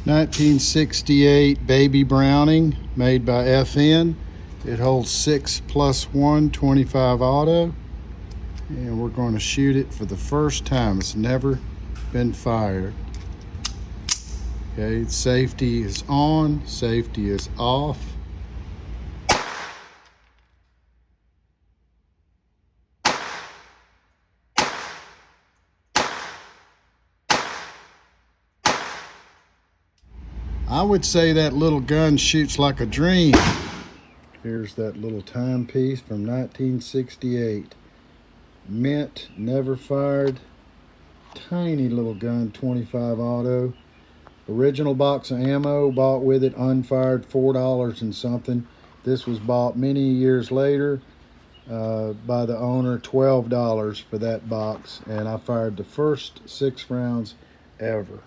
1968 Baby Browning made by FN. It holds 6+1 25 auto, and we're going to shoot it for the first time. It's never been fired. Okay, safety is on, safety is off. I would say that little gun shoots like a dream. Here's that little timepiece from 1968. Mint, never fired. Tiny little gun, 25 auto. Original box of ammo, bought with it, unfired, $4 and something. This was bought many years later by the owner, $12 for that box. And I fired the first 6 rounds ever.